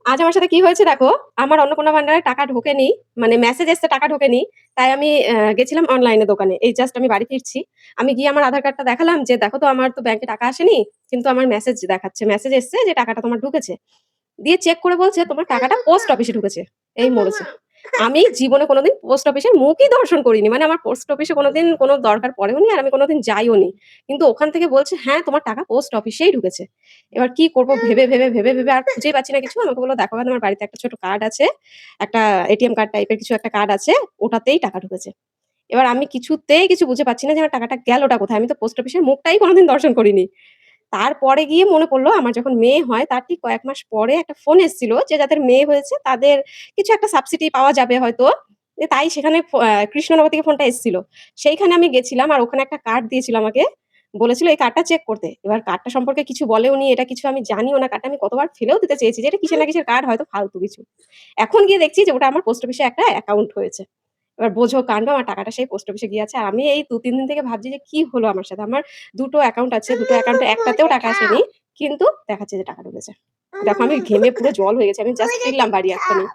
আজ আমার সাথে কি হয়েছে দেখো, আমার অন্নপূর্ণা ভান্ডারে টাকা ঢোকেনি। মানে মেসেজ এসছে টাকা ঢোকেনি। তাই আমি গেছিলাম অনলাইনে দোকানে। এই জাস্ট আমি বাড়ি ফিরছি। আমি গিয়ে আমার আধার কার্ডটা দেখালাম যে, "দেখো তো আমার তো ব্যাংকে টাকা আসেনি। কিন্তু আমার মেসেজ দেখাচ্ছে। মেসেজ এসছে যে টাকাটা তোমার ঢুকেছে।" দিয়ে চেক করে বলছে, "তোমার টাকাটা পোস্ট অফিসে ঢুকেছে।" এই মরেছে। আমি জীবনে কোনোদিন পোস্ট অফিসের মুখই দর্শন করিনি। মানে আমার পোস্ট অফিসে কোনোদিন কোনো দরকার পড়েওনি আর আমি কোনোদিন যাইওনি। কিন্তু ওখান থেকে বলছে, "হ্যাঁ, তোমার টাকা পোস্ট অফিসেই ঢুকেছে।" এবার কি করব ভেবে আর খুঁজেই পাচ্ছি না কিছু। আমাকে বলল, "দেখো তোমার বাড়িতে একটা ছোট কার্ড আছে। একটা এটিএম কার্ড টাইপের কিছু একটা কার্ড আছে। ওটাতেই টাকা ঢুকেছে।" এবার আমি কিছুতেই কিছু বুঝে পাচ্ছি না যে আমার টাকাটা গেলটা কোথায়? আমি তো পোস্ট অফিসের মুখটাই কোনোদিন দর্শন করিনি। তারপরে গিয়ে মনে পড়ল আমার যখন মেয়ে হয় তার ঠিক কয়েক মাস পরে একটা ফোন এসেছিল যে যাদের মেয়ে হয়েছে তাদের কিছু একটা সাবসিডি পাওয়া যাবে হয়তো। তাই সেখানে কৃষ্ণনগর থেকে ফোনটা এসেছিল। সেইখানে আমি গেছিলাম আর ওখানে একটা কার্ড দিয়েছিল আমাকে। বলেছিল এই কার্ডটা চেক করতে। এবার কার্ডটা সম্পর্কে কিছু বলেওনি, এটা কিছু আমি জানিও না। কার্ডটা আমি কতবার ফেলেও দিতে চেয়েছি যে এটা কিসের না কিসের কার্ড হয়তো ফালতু কিছু। এখন গিয়ে দেখছি যে ওটা আমার পোস্ট অফিসে একটা অ্যাকাউন্ট হয়েছে। এবার বোঝো কান্ড, আমার টাকাটা সেই পোস্ট অফিসে গিয়ে আছে। আর আমি এই ২-৩ দিন থেকে ভাবছি যে কি হলো আমার সাথে? আমার ২ টো অ্যাকাউন্ট আছে। ২ টো অ্যাকাউন্টে একটাতেও টাকা আসেনি। কিন্তু দেখাচ্ছে যে টাকা ঢুকেছে। দেখো আমি ঘেমে পুরো জল হয়ে গেছি। আমি জাস্ট ফিরলাম বাড়ি এক্ষুনি।